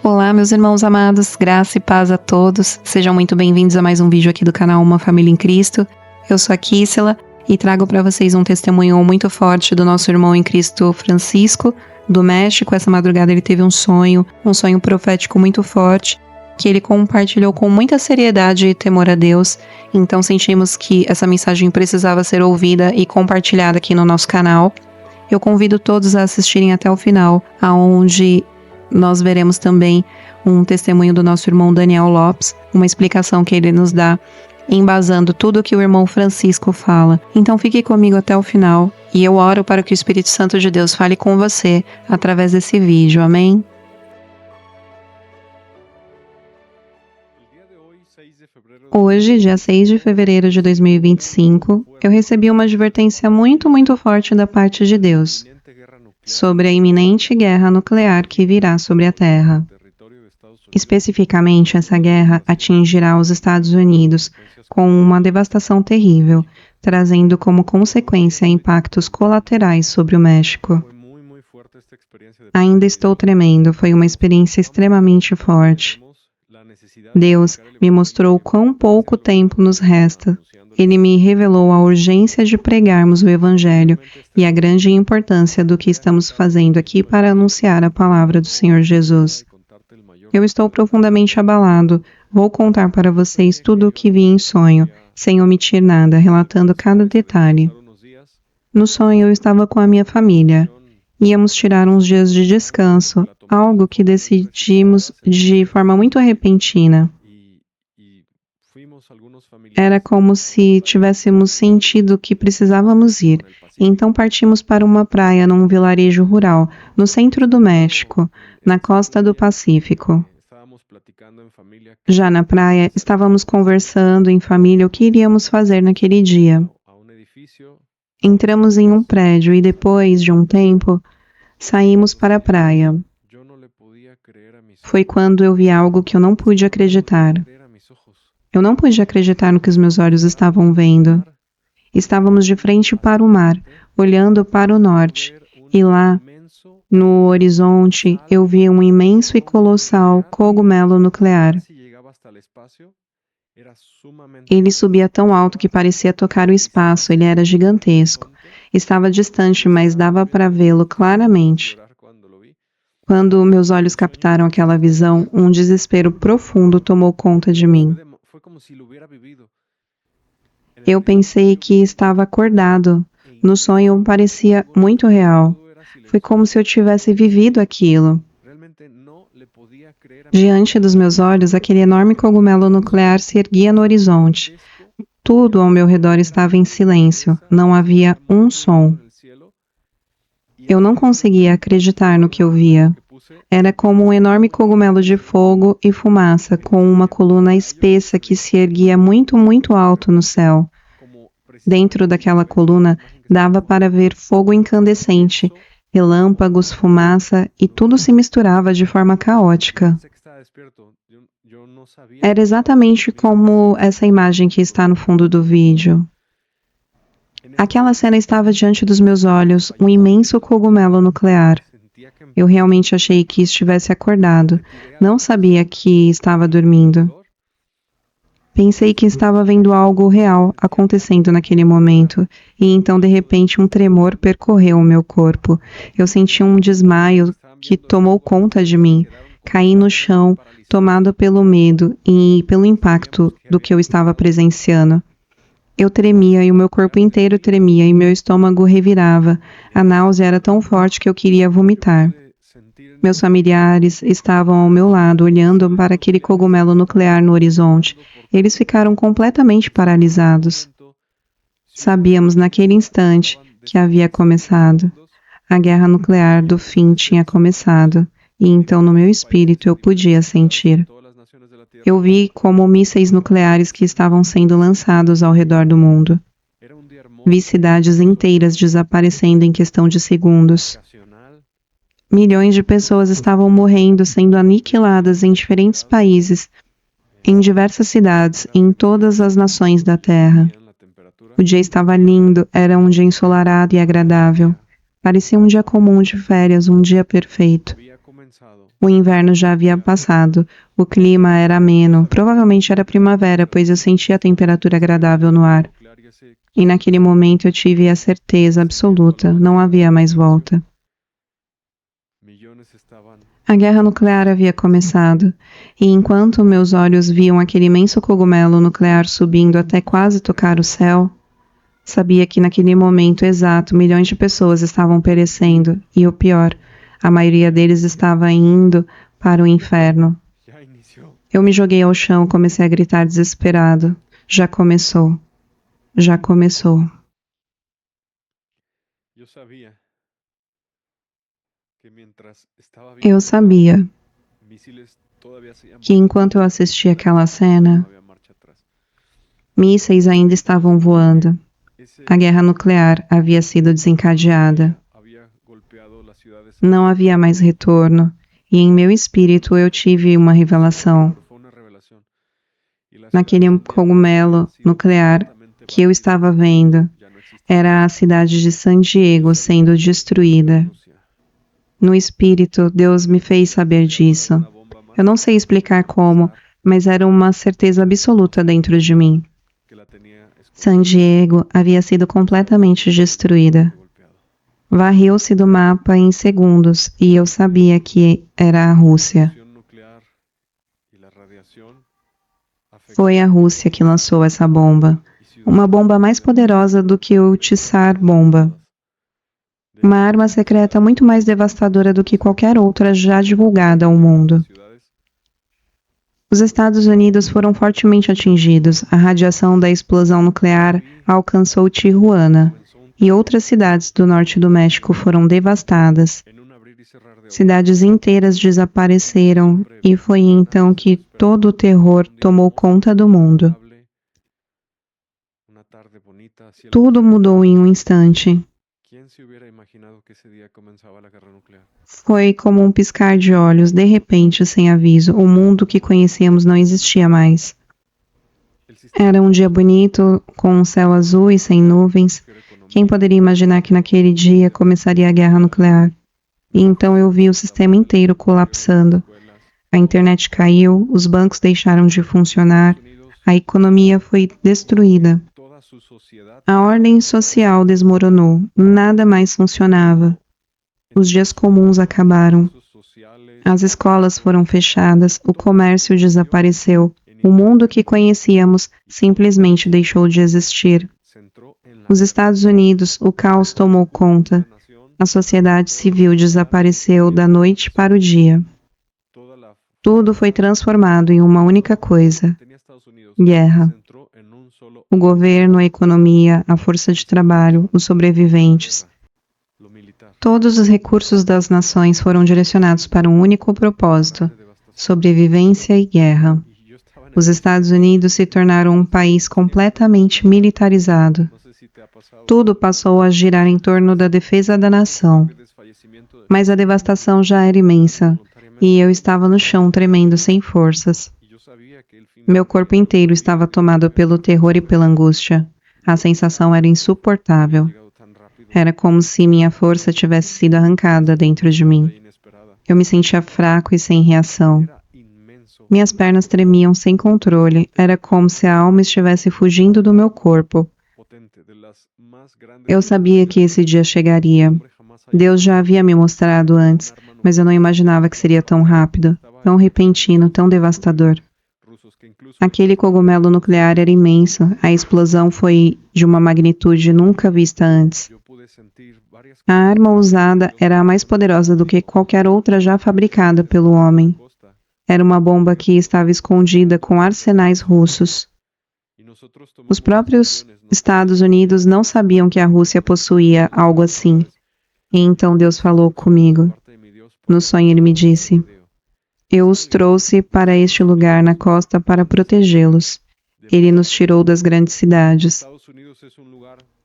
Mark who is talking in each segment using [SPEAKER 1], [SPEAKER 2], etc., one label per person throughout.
[SPEAKER 1] Olá, meus irmãos amados, graça e paz a todos. Sejam muito bem-vindos a mais um vídeo aqui do canal Uma Família em Cristo. Eu sou a Kissela e trago para vocês um testemunho muito forte do nosso irmão em Cristo Francisco, do México. Essa madrugada ele teve um sonho profético muito forte, que ele compartilhou com muita seriedade e temor a Deus. Então sentimos que essa mensagem precisava ser ouvida e compartilhada aqui no nosso canal. Eu convido todos a assistirem até o final, aonde nós veremos também um testemunho do nosso irmão Daniel Lopes, uma explicação que ele nos dá, embasando tudo o que o irmão Francisco fala. Então fique comigo até o final, e eu oro para que o Espírito Santo de Deus fale com você através desse vídeo, amém? Hoje, dia 6 de fevereiro de 2025, eu recebi uma advertência muito forte da parte de Deus sobre a iminente guerra nuclear que virá sobre a Terra. Especificamente, essa guerra atingirá os Estados Unidos com uma devastação terrível, trazendo como consequência impactos colaterais sobre o México. Ainda estou tremendo, foi uma experiência extremamente forte. Deus me mostrou quão pouco tempo nos resta. Ele me revelou a urgência de pregarmos o Evangelho e a grande importância do que estamos fazendo aqui para anunciar a palavra do Senhor Jesus. Eu estou profundamente abalado. Vou contar para vocês tudo o que vi em sonho, sem omitir nada, relatando cada detalhe. No sonho, eu estava com a minha família. Íamos tirar uns dias de descanso, algo que decidimos de forma muito repentina. Era como se tivéssemos sentido que precisávamos ir. Então partimos para uma praia num vilarejo rural, no centro do México, na costa do Pacífico. Já na praia, estávamos conversando em família o que iríamos fazer naquele dia. Entramos em um prédio e depois de um tempo, saímos para a praia. Foi quando eu vi algo que eu não pude acreditar. Eu não pude acreditar no que os meus olhos estavam vendo. Estávamos de frente para o mar, olhando para o norte, e lá, no horizonte, eu vi um imenso e colossal cogumelo nuclear. Ele subia tão alto que parecia tocar o espaço, ele era gigantesco. Estava distante, mas dava para vê-lo claramente. Quando meus olhos captaram aquela visão, um desespero profundo tomou conta de mim. Eu pensei que estava acordado. No sonho parecia muito real. Foi como se eu tivesse vivido aquilo. Diante dos meus olhos, aquele enorme cogumelo nuclear se erguia no horizonte. Tudo ao meu redor estava em silêncio. Não havia um som. Eu não conseguia acreditar no que eu via. Era como um enorme cogumelo de fogo e fumaça, com uma coluna espessa que se erguia muito alto no céu. Dentro daquela coluna, dava para ver fogo incandescente, relâmpagos, fumaça, e tudo se misturava de forma caótica. Era exatamente como essa imagem que está no fundo do vídeo. Aquela cena estava diante dos meus olhos, um imenso cogumelo nuclear. Eu realmente achei que estivesse acordado. Não sabia que estava dormindo. Pensei que estava vendo algo real acontecendo naquele momento, e então de repente um tremor percorreu o meu corpo. Eu senti um desmaio que tomou conta de mim. Caí no chão, tomado pelo medo e pelo impacto do que eu estava presenciando. Eu tremia e o meu corpo inteiro tremia e meu estômago revirava. A náusea era tão forte que eu queria vomitar. Meus familiares estavam ao meu lado, olhando para aquele cogumelo nuclear no horizonte. Eles ficaram completamente paralisados. Sabíamos naquele instante que havia começado. A guerra nuclear do fim tinha começado, e então no meu espírito eu podia sentir. Eu vi como mísseis nucleares que estavam sendo lançados ao redor do mundo. Vi cidades inteiras desaparecendo em questão de segundos. Milhões de pessoas estavam morrendo, sendo aniquiladas em diferentes países, em diversas cidades, em todas as nações da Terra. O dia estava lindo, era um dia ensolarado e agradável. Parecia um dia comum de férias, um dia perfeito. O inverno já havia passado, o clima era ameno, provavelmente era primavera, pois eu sentia a temperatura agradável no ar. E naquele momento eu tive a certeza absoluta, não havia mais volta. A guerra nuclear havia começado, e enquanto meus olhos viam aquele imenso cogumelo nuclear subindo até quase tocar o céu, sabia que naquele momento exato milhões de pessoas estavam perecendo, e o pior, a maioria deles estava indo para o inferno. Eu me joguei ao chão e comecei a gritar desesperado. Já começou. Já começou. Eu sabia que enquanto eu assistia aquela cena, mísseis ainda estavam voando. A guerra nuclear havia sido desencadeada. Não havia mais retorno, e em meu espírito eu tive uma revelação. Naquele cogumelo nuclear que eu estava vendo, era a cidade de San Diego sendo destruída. No espírito, Deus me fez saber disso. Eu não sei explicar como, mas era uma certeza absoluta dentro de mim. San Diego havia sido completamente destruída. Varreu-se do mapa em segundos e eu sabia que era a Rússia. Foi a Rússia que lançou essa bomba. Uma bomba mais poderosa do que o Tsar Bomba. Uma arma secreta muito mais devastadora do que qualquer outra já divulgada ao mundo. Os Estados Unidos foram fortemente atingidos. A radiação da explosão nuclear alcançou Tijuana, e outras cidades do norte do México foram devastadas. Cidades inteiras desapareceram, e foi então que todo o terror tomou conta do mundo. Tudo mudou em um instante. Foi como um piscar de olhos, de repente, sem aviso. O mundo que conhecíamos não existia mais. Era um dia bonito, com um céu azul e sem nuvens. Quem poderia imaginar que naquele dia começaria a guerra nuclear? E então eu vi o sistema inteiro colapsando. A internet caiu, os bancos deixaram de funcionar, a economia foi destruída. A ordem social desmoronou, nada mais funcionava. Os dias comuns acabaram. As escolas foram fechadas, o comércio desapareceu. O mundo que conhecíamos simplesmente deixou de existir. Os Estados Unidos, o caos tomou conta. A sociedade civil desapareceu da noite para o dia. Tudo foi transformado em uma única coisa: guerra. O governo, a economia, a força de trabalho, os sobreviventes. Todos os recursos das nações foram direcionados para um único propósito: sobrevivência e guerra. Os Estados Unidos se tornaram um país completamente militarizado. Tudo passou a girar em torno da defesa da nação. Mas a devastação já era imensa, e eu estava no chão tremendo sem forças. Meu corpo inteiro estava tomado pelo terror e pela angústia. A sensação era insuportável. Era como se minha força tivesse sido arrancada dentro de mim. Eu me sentia fraco e sem reação. Minhas pernas tremiam sem controle. Era como se a alma estivesse fugindo do meu corpo. Eu sabia que esse dia chegaria. Deus já havia me mostrado antes, mas eu não imaginava que seria tão rápido, tão repentino, tão devastador. Aquele cogumelo nuclear era imenso. A explosão foi de uma magnitude nunca vista antes. A arma usada era a mais poderosa do que qualquer outra já fabricada pelo homem. Era uma bomba que estava escondida com arsenais russos. Os próprios Estados Unidos não sabiam que a Rússia possuía algo assim. E então Deus falou comigo. No sonho ele me disse: eu os trouxe para este lugar na costa para protegê-los. Ele nos tirou das grandes cidades.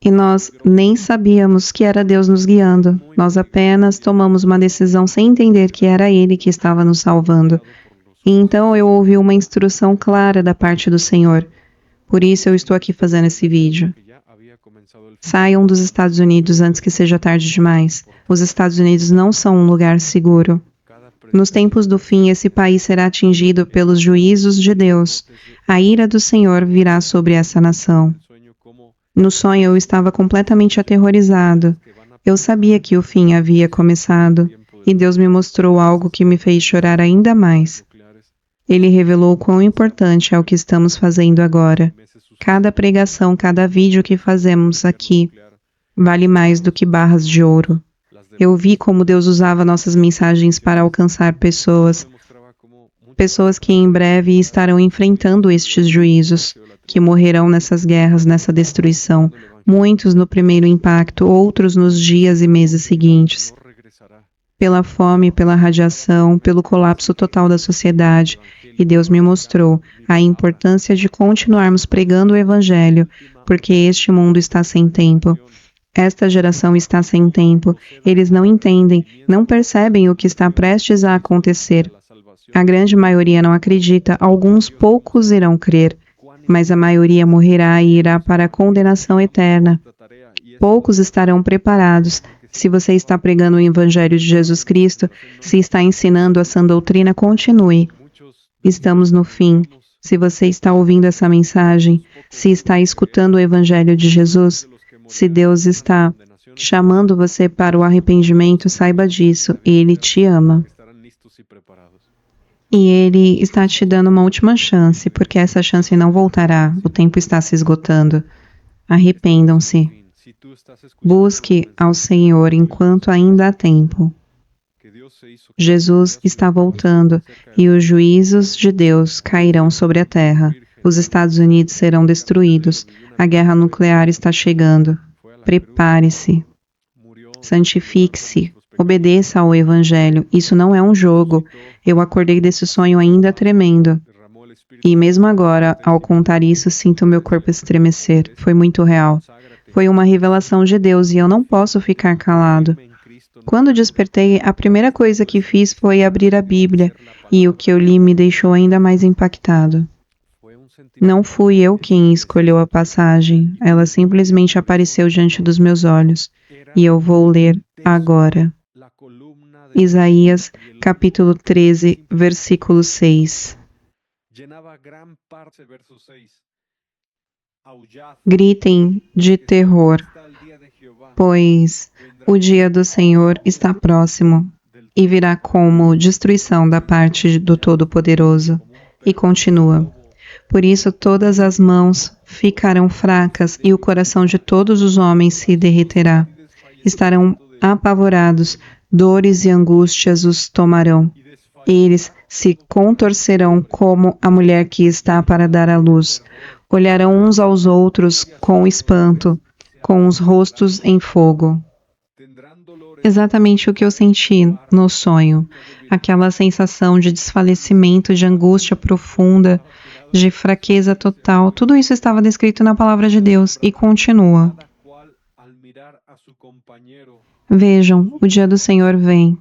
[SPEAKER 1] E nós nem sabíamos que era Deus nos guiando. Nós apenas tomamos uma decisão sem entender que era Ele que estava nos salvando. E então eu ouvi uma instrução clara da parte do Senhor. Por isso eu estou aqui fazendo esse vídeo. Saiam dos Estados Unidos antes que seja tarde demais. Os Estados Unidos não são um lugar seguro. Nos tempos do fim, esse país será atingido pelos juízos de Deus. A ira do Senhor virá sobre essa nação. No sonho, eu estava completamente aterrorizado. Eu sabia que o fim havia começado, e Deus me mostrou algo que me fez chorar ainda mais. Ele revelou quão importante é o que estamos fazendo agora. Cada pregação, cada vídeo que fazemos aqui vale mais do que barras de ouro. Eu vi como Deus usava nossas mensagens para alcançar pessoas que em breve estarão enfrentando estes juízos, que morrerão nessas guerras, nessa destruição. Muitos no primeiro impacto, outros nos dias e meses seguintes. Pela fome, pela radiação, pelo colapso total da sociedade. E Deus me mostrou a importância de continuarmos pregando o Evangelho, porque este mundo está sem tempo. Esta geração está sem tempo. Eles não entendem, não percebem o que está prestes a acontecer. A grande maioria não acredita, alguns poucos irão crer, mas a maioria morrerá e irá para a condenação eterna. Poucos estarão preparados. Se você está pregando o Evangelho de Jesus Cristo, se está ensinando a sã doutrina, continue. Estamos no fim. Se você está ouvindo essa mensagem, se está escutando o Evangelho de Jesus, se Deus está chamando você para o arrependimento, saiba disso. Ele te ama. E Ele está te dando uma última chance, porque essa chance não voltará. O tempo está se esgotando. Arrependam-se. Busque ao Senhor enquanto ainda há tempo. Jesus está voltando e os juízos de Deus cairão sobre a terra. Os Estados Unidos serão destruídos. A guerra nuclear está chegando. Prepare-se. Santifique-se. Obedeça ao Evangelho. Isso não é um jogo. Eu acordei desse sonho ainda tremendo. E mesmo agora, ao contar isso, sinto meu corpo estremecer. Foi muito real. Foi uma revelação de Deus e eu não posso ficar calado. Quando despertei, a primeira coisa que fiz foi abrir a Bíblia, e o que eu li me deixou ainda mais impactado. Não fui eu quem escolheu a passagem, ela simplesmente apareceu diante dos meus olhos, e eu vou ler agora. Isaías, capítulo 13, versículo 6. Gritem de terror, pois o dia do Senhor está próximo e virá como destruição da parte do Todo-Poderoso. E continua. Por isso todas as mãos ficarão fracas e o coração de todos os homens se derreterá. Estarão apavorados, dores e angústias os tomarão. Eles se contorcerão como a mulher que está para dar à luz. Olharão uns aos outros com espanto, com os rostos em fogo. Exatamente o que eu senti no sonho. Aquela sensação de desfalecimento, de angústia profunda, de fraqueza total. Tudo isso estava descrito na palavra de Deus e continua. Vejam, o dia do Senhor vem.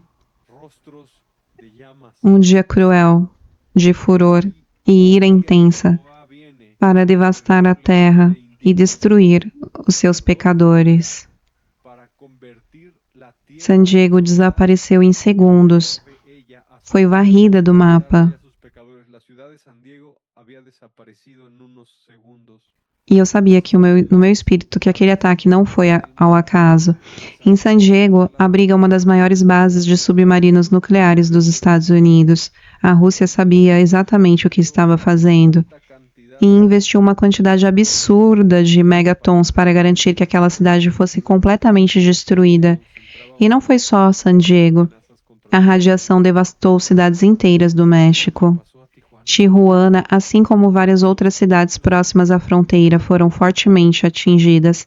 [SPEAKER 1] Um dia cruel, de furor e ira intensa, para devastar a terra e destruir os seus pecadores. San Diego desapareceu em segundos. Foi varrida do mapa. E eu sabia que no meu espírito que aquele ataque não foi ao acaso. Em San Diego abriga uma das maiores bases de submarinos nucleares dos Estados Unidos. A Rússia sabia exatamente o que estava fazendo e investiu uma quantidade absurda de megatons para garantir que aquela cidade fosse completamente destruída. E não foi só San Diego. A radiação devastou cidades inteiras do México. Tijuana, assim como várias outras cidades próximas à fronteira, foram fortemente atingidas.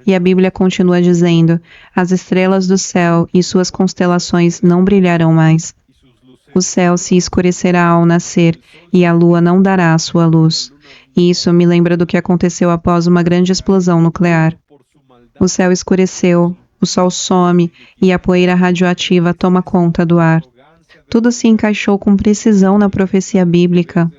[SPEAKER 1] E a Bíblia continua dizendo: as estrelas do céu e suas constelações não brilharão mais. O céu se escurecerá ao nascer e a lua não dará a sua luz. E isso me lembra do que aconteceu após uma grande explosão nuclear. O céu escureceu, o sol some e a poeira radioativa toma conta do ar. Tudo se encaixou com precisão na profecia bíblica.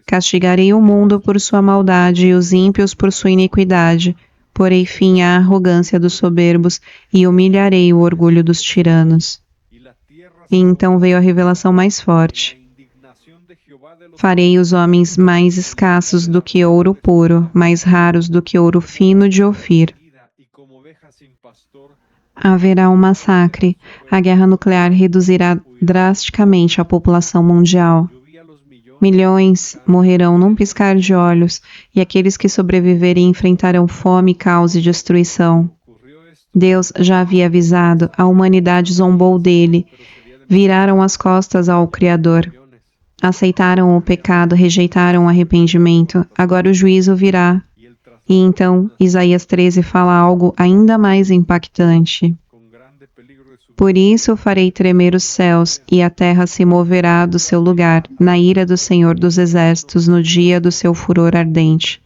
[SPEAKER 1] Castigarei o mundo por sua maldade e os ímpios por sua iniquidade. Porei fim à arrogância dos soberbos e humilharei o orgulho dos tiranos. E então veio a revelação mais forte. Farei os homens mais escassos do que ouro puro, mais raros do que ouro fino de Ofir. Haverá um massacre. A guerra nuclear reduzirá drasticamente a população mundial. Milhões morrerão num piscar de olhos, e aqueles que sobreviverem enfrentarão fome, caos e destruição. Deus já havia avisado, a humanidade zombou dele, viraram as costas ao Criador. Aceitaram o pecado, rejeitaram o arrependimento, agora o juízo virá. E então, Isaías 13 fala algo ainda mais impactante. Por isso farei tremer os céus, e a terra se moverá do seu lugar, na ira do Senhor dos Exércitos, no dia do seu furor ardente.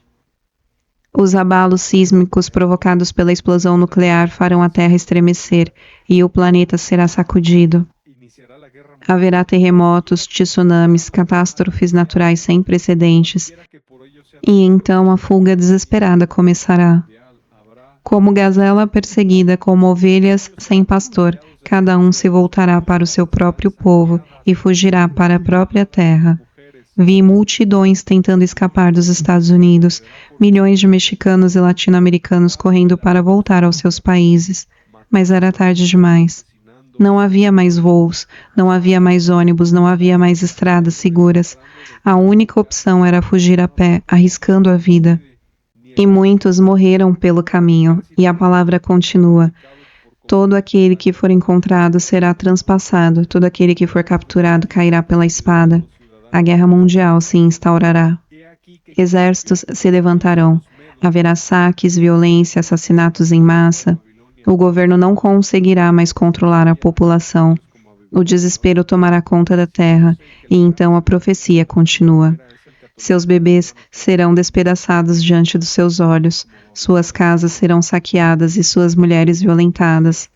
[SPEAKER 1] Os abalos sísmicos provocados pela explosão nuclear farão a terra estremecer, e o planeta será sacudido. Haverá terremotos, tsunamis, catástrofes naturais sem precedentes. E então a fuga desesperada começará. Como gazela perseguida, como ovelhas sem pastor, cada um se voltará para o seu próprio povo e fugirá para a própria terra. Vi multidões tentando escapar dos Estados Unidos, milhões de mexicanos e latino-americanos correndo para voltar aos seus países. Mas era tarde demais. Não havia mais voos, não havia mais ônibus, não havia mais estradas seguras. A única opção era fugir a pé, arriscando a vida. E muitos morreram pelo caminho, e a palavra continua. Todo aquele que for encontrado será transpassado, todo aquele que for capturado cairá pela espada. A guerra mundial se instaurará. Exércitos se levantarão. Haverá saques, violência, assassinatos em massa. O governo não conseguirá mais controlar a população. O desespero tomará conta da terra, e então a profecia continua. Seus bebês serão despedaçados diante dos seus olhos, suas casas serão saqueadas e suas mulheres violentadas.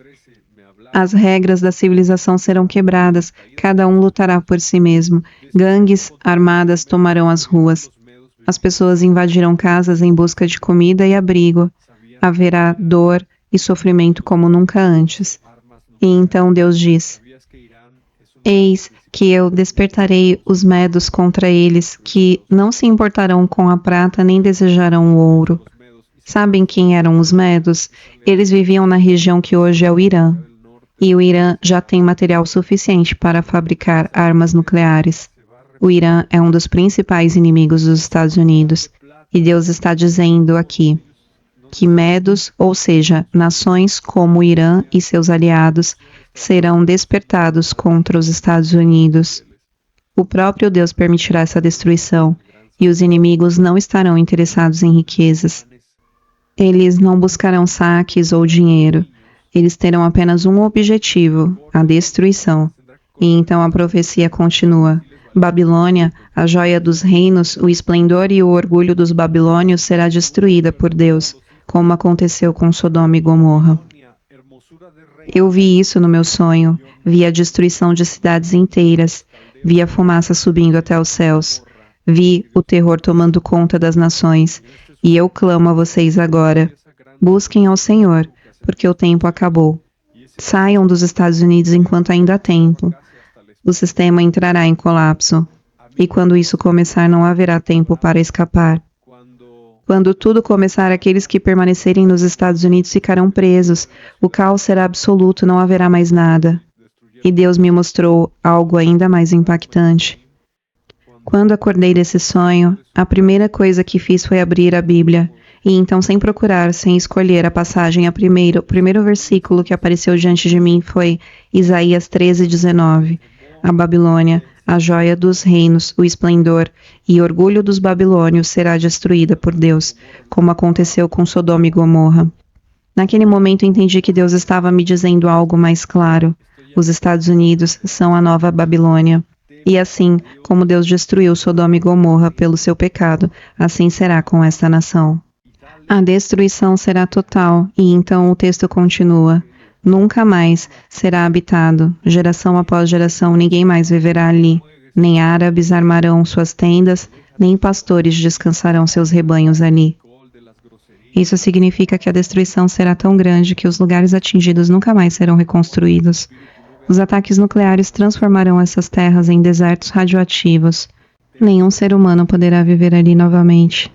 [SPEAKER 1] As regras da civilização serão quebradas, cada um lutará por si mesmo. Gangues armadas tomarão as ruas. As pessoas invadirão casas em busca de comida e abrigo. Haverá dor e sofrimento como nunca antes. E então Deus diz: Eis que eu despertarei os medos contra eles, que não se importarão com a prata nem desejarão o ouro. Sabem quem eram os medos? Eles viviam na região que hoje é o Irã. E o Irã já tem material suficiente para fabricar armas nucleares. O Irã é um dos principais inimigos dos Estados Unidos. E Deus está dizendo aqui que medos, ou seja, nações como o Irã e seus aliados, serão despertados contra os Estados Unidos. O próprio Deus permitirá essa destruição, e os inimigos não estarão interessados em riquezas. Eles não buscarão saques ou dinheiro. Eles terão apenas um objetivo, a destruição. E então a profecia continua. Babilônia, a joia dos reinos, o esplendor e o orgulho dos babilônios será destruída por Deus, como aconteceu com Sodoma e Gomorra. Eu vi isso no meu sonho, vi a destruição de cidades inteiras, vi a fumaça subindo até os céus, vi o terror tomando conta das nações, e eu clamo a vocês agora, busquem ao Senhor, porque o tempo acabou. Saiam dos Estados Unidos enquanto ainda há tempo. O sistema entrará em colapso, e quando isso começar não haverá tempo para escapar. Quando tudo começar, aqueles que permanecerem nos Estados Unidos ficarão presos. O caos será absoluto, não haverá mais nada. E Deus me mostrou algo ainda mais impactante. Quando acordei desse sonho, a primeira coisa que fiz foi abrir a Bíblia. E então, sem procurar, sem escolher a passagem, o primeiro versículo que apareceu diante de mim foi Isaías 13:19. A Babilônia, a joia dos reinos, o esplendor e orgulho dos babilônios será destruída por Deus, como aconteceu com Sodoma e Gomorra. Naquele momento entendi que Deus estava me dizendo algo mais claro. Os Estados Unidos são a nova Babilônia. E assim como Deus destruiu Sodoma e Gomorra pelo seu pecado, assim será com esta nação. A destruição será total, e então o texto continua. Nunca mais será habitado, geração após geração ninguém mais viverá ali. Nem árabes armarão suas tendas, nem pastores descansarão seus rebanhos ali. Isso significa que a destruição será tão grande que os lugares atingidos nunca mais serão reconstruídos. Os ataques nucleares transformarão essas terras em desertos radioativos. Nenhum ser humano poderá viver ali novamente.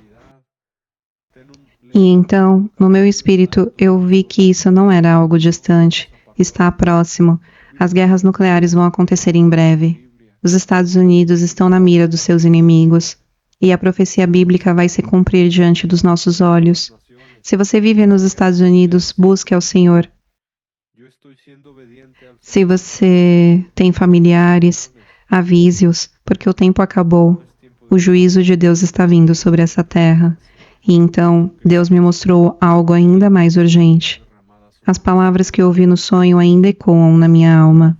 [SPEAKER 1] E então, no meu espírito, eu vi que isso não era algo distante. Está próximo. As guerras nucleares vão acontecer em breve. Os Estados Unidos estão na mira dos seus inimigos. E a profecia bíblica vai se cumprir diante dos nossos olhos. Se você vive nos Estados Unidos, busque ao Senhor. Se você tem familiares, avise-os, porque o tempo acabou. O juízo de Deus está vindo sobre essa terra. E então, Deus me mostrou algo ainda mais urgente. As palavras que ouvi no sonho ainda ecoam na minha alma.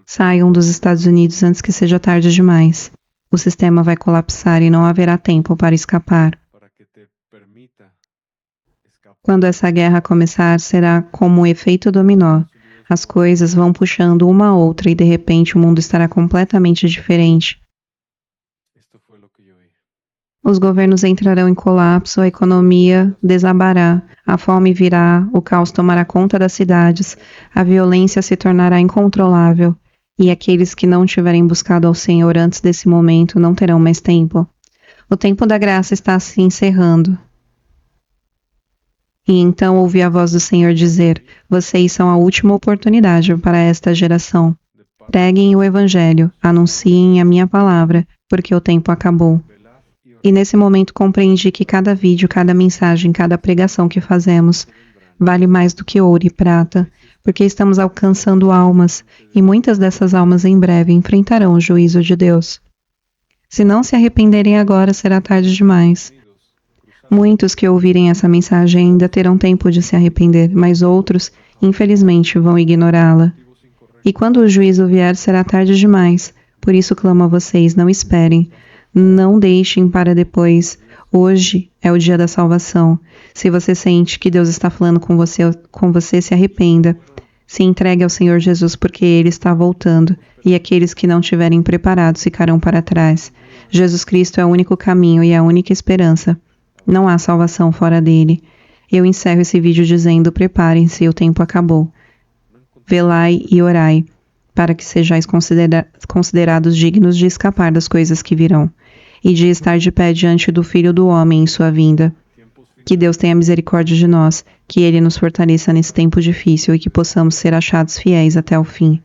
[SPEAKER 1] Saiam dos Estados Unidos antes que seja tarde demais. O sistema vai colapsar e não haverá tempo para escapar. Quando essa guerra começar, será como o efeito dominó. As coisas vão puxando uma a outra e de repente o mundo estará completamente diferente. Os governos entrarão em colapso, a economia desabará, a fome virá, o caos tomará conta das cidades, a violência se tornará incontrolável, e aqueles que não tiverem buscado ao Senhor antes desse momento não terão mais tempo. O tempo da graça está se encerrando. E então ouvi a voz do Senhor dizer: vocês são a última oportunidade para esta geração. Preguem o Evangelho, anunciem a minha palavra, porque o tempo acabou. E nesse momento compreendi que cada vídeo, cada mensagem, cada pregação que fazemos vale mais do que ouro e prata, porque estamos alcançando almas, e muitas dessas almas em breve enfrentarão o juízo de Deus. Se não se arrependerem agora, será tarde demais. Muitos que ouvirem essa mensagem ainda terão tempo de se arrepender, mas outros, infelizmente, vão ignorá-la. E quando o juízo vier, será tarde demais. Por isso clamo a vocês, não esperem. Não deixem para depois. Hoje é o dia da salvação. Se você sente que Deus está falando com você, se arrependa. Se entregue ao Senhor Jesus, porque Ele está voltando, e aqueles que não estiverem preparados ficarão para trás. Jesus Cristo é o único caminho e a única esperança. Não há salvação fora dele. Eu encerro esse vídeo dizendo: preparem-se, o tempo acabou. Velai e orai, para que sejais considerados dignos de escapar das coisas que virão, e de estar de pé diante do Filho do Homem em sua vinda. Que Deus tenha misericórdia de nós, que Ele nos fortaleça nesse tempo difícil e que possamos ser achados fiéis até o fim.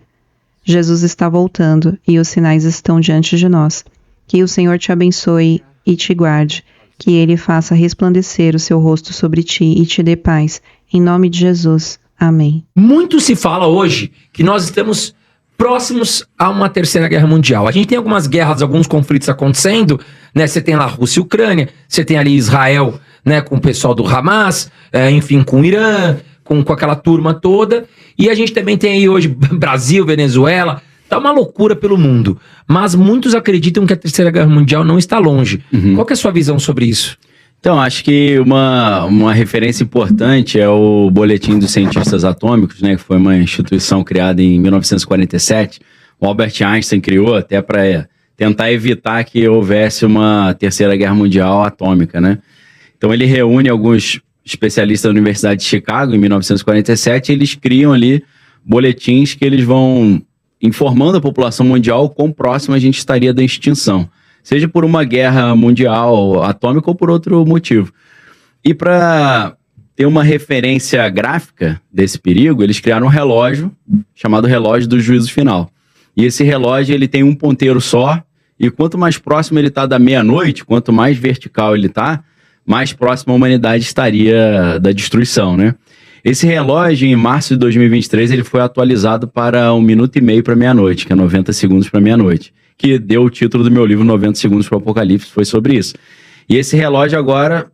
[SPEAKER 1] Jesus está voltando e os sinais estão diante de nós. Que o Senhor te abençoe e te guarde. Que Ele faça resplandecer o seu rosto sobre ti e te dê paz. Em nome de Jesus. Amém.
[SPEAKER 2] Muito se fala hoje que nós estamos próximos a uma terceira guerra mundial. A gente tem algumas guerras, alguns conflitos acontecendo, né? Você tem lá Rússia e Ucrânia, você tem ali Israel, né, com o pessoal do Hamas, enfim, com o Irã, com aquela turma toda. E a gente também tem aí hoje Brasil, Venezuela. Tá uma loucura pelo mundo. Mas muitos acreditam que a terceira guerra mundial não está longe. Qual que é a sua visão sobre isso?
[SPEAKER 3] Então, acho que uma referência importante é o Boletim dos Cientistas Atômicos, né, que foi uma instituição criada em 1947. O Albert Einstein criou até para tentar evitar que houvesse uma terceira guerra mundial atômica, né? Então, ele reúne alguns especialistas da Universidade de Chicago em 1947 e eles criam ali boletins que eles vão informando a população mundial quão próximo a gente estaria da extinção, seja por uma guerra mundial atômica ou por outro motivo. E para ter uma referência gráfica desse perigo, eles criaram um relógio chamado relógio do juízo final. E esse relógio ele tem um ponteiro só, e quanto mais próximo ele está da meia-noite, quanto mais vertical ele está, mais próximo a humanidade estaria da destruição, né? Esse relógio, em março de 2023, ele foi atualizado para 1 minuto e meio para meia-noite, que é 90 segundos para meia-noite, que deu o título do meu livro 90 Segundos para o Apocalipse, foi sobre isso. E esse relógio agora,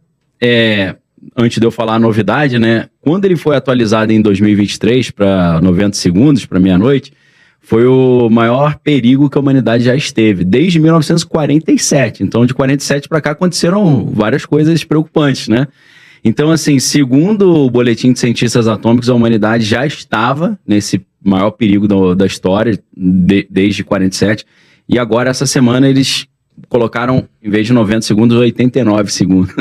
[SPEAKER 3] antes de eu falar a novidade, né, quando ele foi atualizado em 2023 para 90 segundos para meia-noite, foi o maior perigo que a humanidade já esteve, desde 1947. Então, de 47 para cá, aconteceram várias coisas preocupantes, né? Então, assim, segundo o Boletim de Cientistas Atômicos, a humanidade já estava nesse maior perigo da história, desde 47, e agora, essa semana, eles colocaram, em vez de 90 segundos, 89 segundos.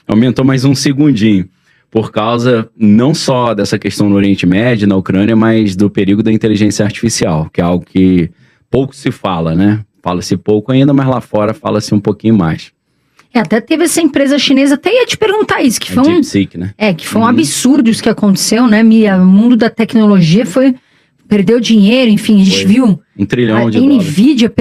[SPEAKER 3] Aumentou mais um segundinho. por causa não só dessa questão no Oriente Médio, na Ucrânia, mas do perigo da inteligência artificial, que é algo que pouco se fala, né? Fala-se pouco ainda, mas lá fora fala-se um pouquinho mais.
[SPEAKER 4] Até teve essa empresa chinesa, até ia te perguntar isso, que foi
[SPEAKER 3] DeepSeek, né?
[SPEAKER 4] que foi um absurdo isso que aconteceu, né, Mia? O mundo da tecnologia perdeu dinheiro, enfim, a gente viu.
[SPEAKER 3] $1 trilhão de
[SPEAKER 4] A
[SPEAKER 3] dólares.
[SPEAKER 4] Nvidia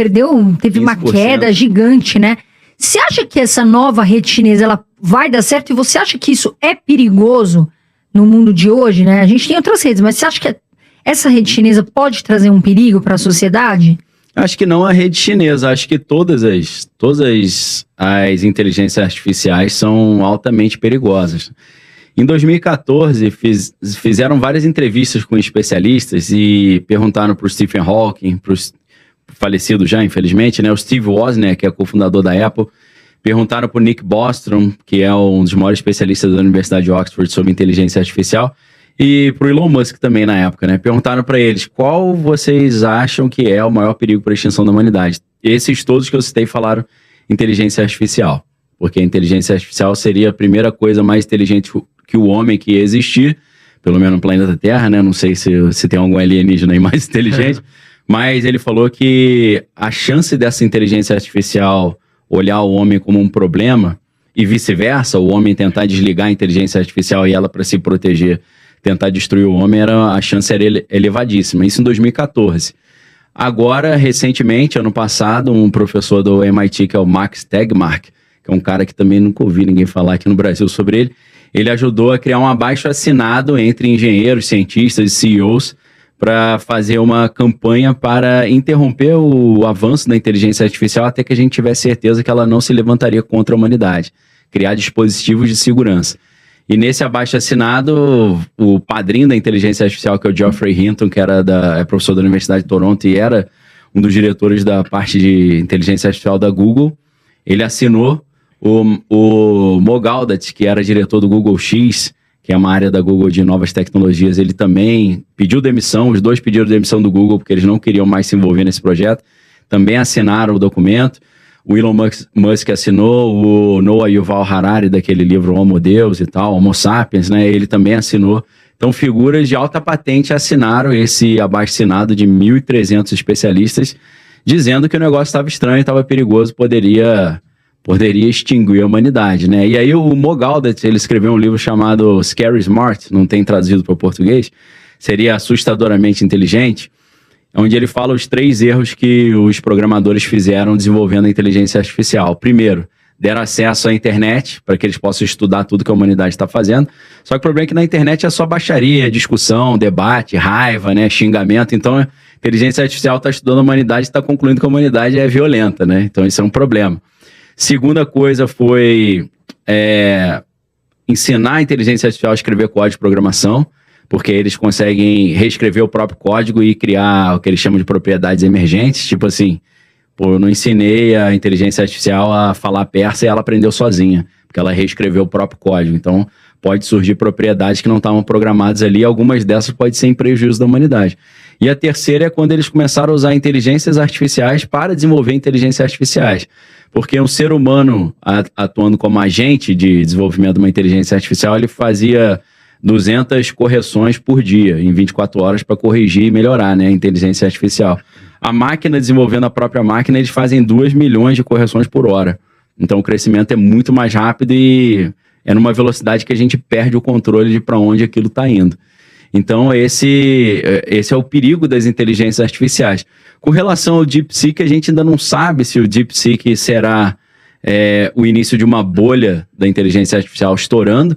[SPEAKER 4] teve uma
[SPEAKER 3] 15%.
[SPEAKER 4] queda gigante, né? Você acha que essa nova rede chinesa, ela vai dar certo? E você acha que isso é perigoso no mundo de hoje, né? A gente tem outras redes, mas você acha que essa rede chinesa pode trazer um perigo para a sociedade?
[SPEAKER 3] Acho que não a rede chinesa, acho que todas as inteligências artificiais são altamente perigosas. Em 2014, fizeram várias entrevistas com especialistas e perguntaram para o Stephen Hawking, para o falecido já, infelizmente, né, o Steve Wozniak, que é cofundador da Apple, perguntaram para o Nick Bostrom, que é um dos maiores especialistas da Universidade de Oxford sobre inteligência artificial, e para o Elon Musk também na época, né? Perguntaram para eles qual vocês acham que é o maior perigo para a extinção da humanidade. Esses todos que eu citei falaram inteligência artificial, porque a inteligência artificial seria a primeira coisa mais inteligente que o homem que ia existir, pelo menos no planeta Terra, né? Não sei se tem algum alienígena aí mais inteligente, mas ele falou que a chance dessa inteligência artificial olhar o homem como um problema e vice-versa, o homem tentar desligar a inteligência artificial e ela para se proteger tentar destruir o homem, a chance era elevadíssima. Isso em 2014. Agora, recentemente, ano passado, um professor do MIT, que é o Max Tegmark, que é um cara que também nunca ouvi ninguém falar aqui no Brasil sobre ele ajudou a criar um abaixo-assinado entre engenheiros, cientistas e CEOs para fazer uma campanha para interromper o avanço da inteligência artificial até que a gente tivesse certeza que ela não se levantaria contra a humanidade. Criar dispositivos de segurança. E nesse abaixo-assinado, o padrinho da inteligência artificial, que é o Geoffrey Hinton, que é professor da Universidade de Toronto e era um dos diretores da parte de inteligência artificial da Google, ele assinou. O Mo Gaudat, que era diretor do Google X, que é uma área da Google de novas tecnologias, ele também pediu demissão, os dois pediram demissão do Google porque eles não queriam mais se envolver nesse projeto, também assinaram o documento. O Elon Musk assinou, o Noah Yuval Harari, daquele livro Homo Deus e tal, Homo Sapiens, né? Ele também assinou. Então, figuras de alta patente assinaram esse abaixo-assinado de 1.300 especialistas, dizendo que o negócio estava estranho, estava perigoso, poderia extinguir a humanidade, né? E aí o Mo Gaudat, ele escreveu um livro chamado Scary Smart, não tem traduzido para o português, seria assustadoramente inteligente, onde ele fala os 3 erros que os programadores fizeram desenvolvendo a inteligência artificial. Primeiro, deram acesso à internet para que eles possam estudar tudo que a humanidade está fazendo. Só que o problema é que na internet é só baixaria, discussão, debate, raiva, né, xingamento. Então, a inteligência artificial está estudando a humanidade e está concluindo que a humanidade é violenta, né? Então, isso é um problema. Segunda coisa foi ensinar a inteligência artificial a escrever código de programação, porque eles conseguem reescrever o próprio código e criar o que eles chamam de propriedades emergentes, tipo assim, eu não ensinei a inteligência artificial a falar persa e ela aprendeu sozinha, porque ela reescreveu o próprio código. Então, pode surgir propriedades que não estavam programadas ali, algumas dessas podem ser em prejuízo da humanidade. E a terceira é quando eles começaram a usar inteligências artificiais para desenvolver inteligências artificiais. Porque um ser humano atuando como agente de desenvolvimento de uma inteligência artificial, ele fazia 200 correções por dia, em 24 horas, para corrigir e melhorar, né, a inteligência artificial. A máquina, desenvolvendo a própria máquina, eles fazem 2 milhões de correções por hora. Então o crescimento é muito mais rápido e é numa velocidade que a gente perde o controle de para onde aquilo está indo. Então esse é o perigo das inteligências artificiais. Com relação ao DeepSeek, a gente ainda não sabe se o DeepSeek será o início de uma bolha da inteligência artificial estourando,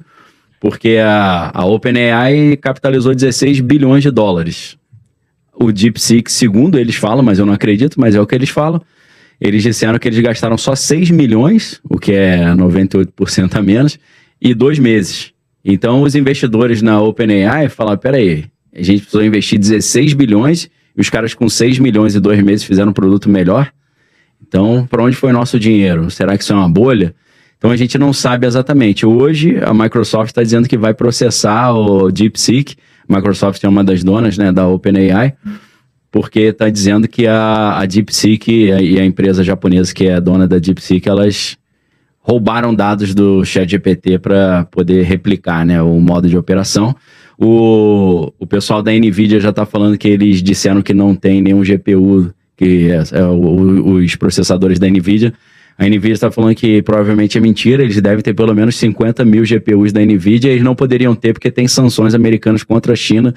[SPEAKER 3] porque a OpenAI capitalizou 16 bilhões de dólares. O DeepSeek, segundo eles falam, mas eu não acredito, mas é o que eles falam, eles disseram que eles gastaram só 6 milhões, o que é 98% a menos, e 2 meses. Então, os investidores na OpenAI falaram, peraí, a gente precisou investir 16 bilhões e os caras com 6 milhões e 2 meses fizeram um produto melhor? Então, para onde foi nosso dinheiro? Será que isso é uma bolha? Então, a gente não sabe exatamente. Hoje, a Microsoft está dizendo que vai processar o DeepSeek. A Microsoft é uma das donas, né, da OpenAI, porque está dizendo que a DeepSeek e a empresa japonesa que é dona da DeepSeek, elas roubaram dados do ChatGPT para poder replicar, né, o modo de operação. O pessoal da NVIDIA já está falando que eles disseram que não tem nenhum GPU, que os processadores da NVIDIA. A NVIDIA está falando que provavelmente é mentira, eles devem ter pelo menos 50 mil GPUs da NVIDIA, e eles não poderiam ter porque tem sanções americanas contra a China,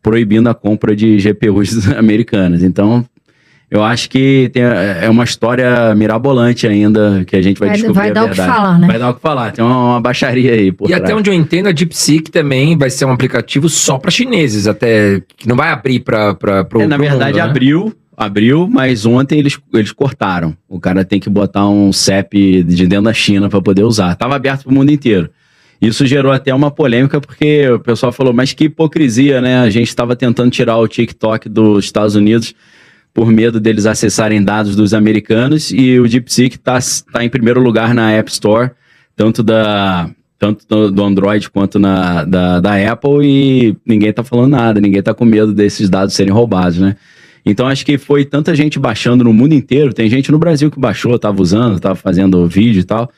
[SPEAKER 3] proibindo a compra de GPUs americanas. Então, eu acho que é uma história mirabolante ainda, que a gente vai descobrir
[SPEAKER 4] vai
[SPEAKER 3] a
[SPEAKER 4] dar
[SPEAKER 3] verdade.
[SPEAKER 4] o que falar, né?
[SPEAKER 3] Vai dar o que falar, tem uma baixaria aí por
[SPEAKER 2] E
[SPEAKER 3] trás.
[SPEAKER 2] até onde eu entendo, a DeepSeek também vai ser um aplicativo só para chineses, até que não vai abrir para
[SPEAKER 3] Na verdade, abriu, mas ontem eles cortaram. O cara tem que botar um CEP de dentro da China para poder usar. Estava aberto para o mundo inteiro. Isso gerou até uma polêmica, porque o pessoal falou, mas que hipocrisia, né? A gente estava tentando tirar o TikTok dos Estados Unidos por medo deles acessarem dados dos americanos, e o DeepSeek tá em primeiro lugar na App Store, tanto do Android quanto da Apple, e ninguém tá falando nada, ninguém tá com medo desses dados serem roubados, né? Então acho que foi tanta gente baixando no mundo inteiro, tem gente no Brasil que baixou, tava usando, tava fazendo vídeo e tal,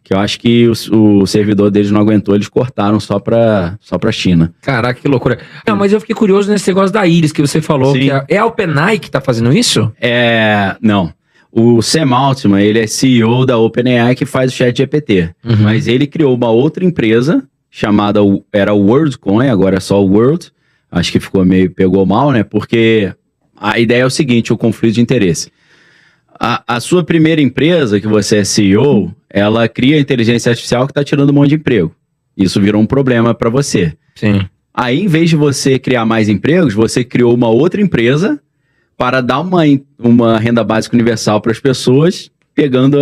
[SPEAKER 3] que eu acho que o servidor deles não aguentou, eles cortaram só pra China.
[SPEAKER 2] Caraca, que loucura. Não, mas eu fiquei curioso nesse negócio da Iris que você falou.
[SPEAKER 3] Sim.
[SPEAKER 2] Que é a OpenAI que tá fazendo isso?
[SPEAKER 3] Não. O Sam Altman, ele é CEO da OpenAI, que faz o ChatGPT.
[SPEAKER 2] Uhum.
[SPEAKER 3] Mas ele criou uma outra empresa chamada, era o WorldCoin, agora é só o World. Acho que pegou mal, né? Porque a ideia é o seguinte, o conflito de interesse. A sua primeira empresa, que você é CEO, ela cria inteligência artificial que está tirando um monte de emprego. Isso virou um problema para você.
[SPEAKER 2] Sim.
[SPEAKER 3] Aí, em vez de você criar mais empregos, você criou uma outra empresa para dar uma renda básica universal para as pessoas, pegando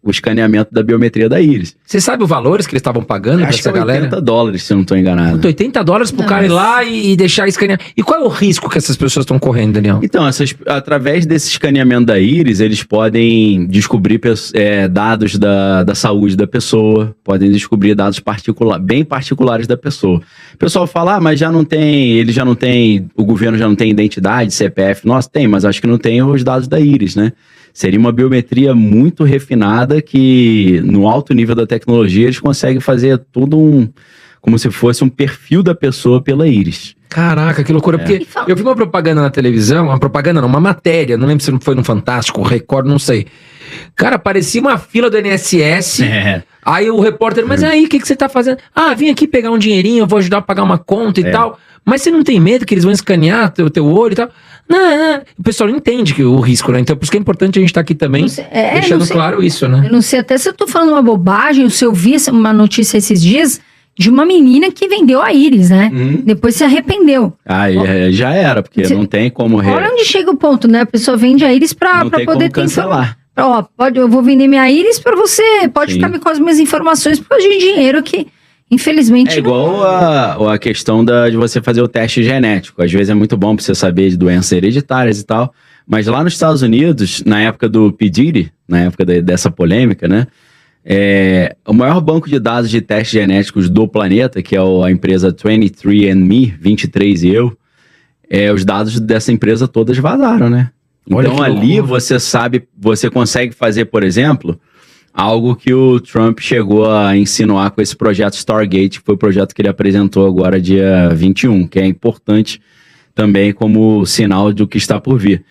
[SPEAKER 3] o escaneamento da biometria da íris.
[SPEAKER 2] Você sabe os valores que eles estavam pagando pra
[SPEAKER 3] Acho que
[SPEAKER 2] essa
[SPEAKER 3] é
[SPEAKER 2] galera?
[SPEAKER 3] $80, se eu não estou enganado.
[SPEAKER 2] $80 pro
[SPEAKER 4] Não,
[SPEAKER 2] cara ir
[SPEAKER 4] mas-
[SPEAKER 2] lá e deixar escanear. E qual é o risco que essas pessoas estão correndo, Daniel?
[SPEAKER 3] Então, através desse escaneamento da íris, eles podem descobrir dados da saúde da pessoa, podem descobrir dados bem particulares da pessoa. O pessoal fala, mas o governo já não tem identidade, CPF. Nossa, tem, mas acho que não tem os dados da íris, né? Seria uma biometria muito refinada que, no alto nível da tecnologia, eles conseguem fazer como se fosse um perfil da pessoa pela íris.
[SPEAKER 2] Caraca, que loucura. Porque eu vi uma propaganda na televisão, uma matéria, não lembro se foi no Fantástico, Record, não sei. Cara, parecia uma fila do INSS. Aí o repórter, mas aí, o que você tá fazendo? Ah, vim aqui pegar um dinheirinho, eu vou ajudar a pagar uma conta e tal. Mas você não tem medo que eles vão escanear teu olho e tal? Não. O pessoal não entende o risco, né? Então, por isso que é importante a gente estar aqui também, deixando claro isso, né?
[SPEAKER 4] Eu não sei até se eu tô falando uma bobagem, ou se eu vi uma notícia esses dias de uma menina que vendeu a íris, né? Depois se arrependeu.
[SPEAKER 3] Já era, porque não tem como...
[SPEAKER 4] Olha onde chega o ponto, né? A pessoa vende a íris pra
[SPEAKER 3] não tem
[SPEAKER 4] poder
[SPEAKER 3] como cancelar.
[SPEAKER 4] Eu vou vender minha íris pra você, pode
[SPEAKER 3] Sim.
[SPEAKER 4] ficar com as minhas informações por causa de dinheiro que, infelizmente...
[SPEAKER 3] É igual a questão de você fazer o teste genético. Às vezes é muito bom pra você saber de doenças hereditárias e tal, mas lá nos Estados Unidos, na época do P. Diddy, na época dessa polêmica, né? O maior banco de dados de testes genéticos do planeta, que é a empresa 23andMe, 23eu, os dados dessa empresa todas vazaram, né?
[SPEAKER 2] Olha
[SPEAKER 3] Então
[SPEAKER 2] que
[SPEAKER 3] ali
[SPEAKER 2] loucura.
[SPEAKER 3] você consegue fazer, por exemplo, algo que o Trump chegou a insinuar com esse projeto Stargate, que foi o projeto que ele apresentou agora dia 21, que é importante também como sinal do que está por vir.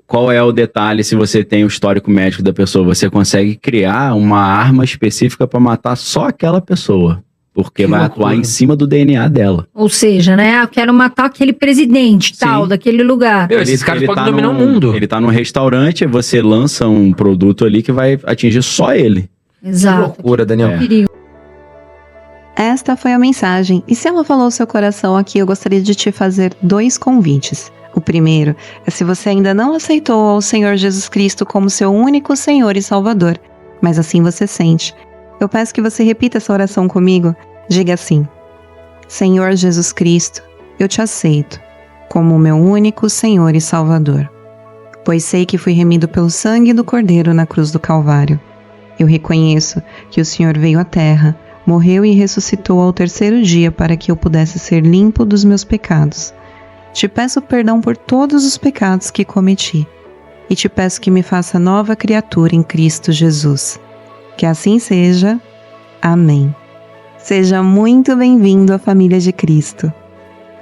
[SPEAKER 3] Qual é o detalhe se você tem o histórico médico da pessoa? Você consegue criar uma arma específica para matar só aquela pessoa, porque
[SPEAKER 2] Que
[SPEAKER 3] vai
[SPEAKER 2] loucura.
[SPEAKER 3] atuar em cima do DNA dela.
[SPEAKER 4] Ou seja, né? Eu quero matar aquele presidente tal, daquele lugar.
[SPEAKER 2] Meu, esses caras podem dominar o mundo.
[SPEAKER 3] Ele tá num restaurante, você lança um produto ali que vai atingir só ele.
[SPEAKER 2] Que
[SPEAKER 4] Exato.
[SPEAKER 2] loucura, Daniel.
[SPEAKER 4] Perigo.
[SPEAKER 1] Esta foi a mensagem, e se ela falou seu coração aqui, eu gostaria de te fazer 2 convites. O primeiro é se você ainda não aceitou ao Senhor Jesus Cristo como seu único Senhor e Salvador, mas assim você sente. Eu peço que você repita essa oração comigo. Diga assim: Senhor Jesus Cristo, eu te aceito como o meu único Senhor e Salvador, pois sei que fui remido pelo sangue do Cordeiro na cruz do Calvário. Eu reconheço que o Senhor veio à terra, morreu e ressuscitou ao 3º dia para que eu pudesse ser limpo dos meus pecados. Te peço perdão por todos os pecados que cometi e te peço que me faça nova criatura em Cristo Jesus. Que assim seja. Amém. Seja muito bem-vindo à família de Cristo.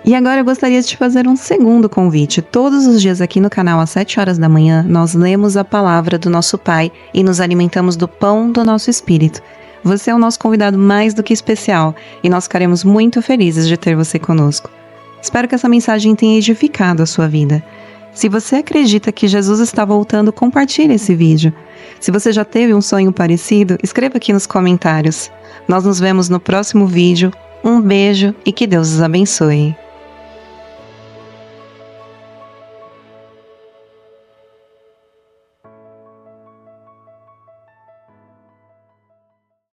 [SPEAKER 1] E agora eu gostaria de te fazer um segundo convite. Todos os dias aqui no canal, às 7 horas da manhã, nós lemos a palavra do nosso Pai e nos alimentamos do pão do nosso espírito. Você é o nosso convidado mais do que especial e nós ficaremos muito felizes de ter você conosco. Espero que essa mensagem tenha edificado a sua vida. Se você acredita que Jesus está voltando, compartilhe esse vídeo. Se você já teve um sonho parecido, escreva aqui nos comentários. Nós nos vemos no próximo vídeo. Um beijo e que Deus os abençoe.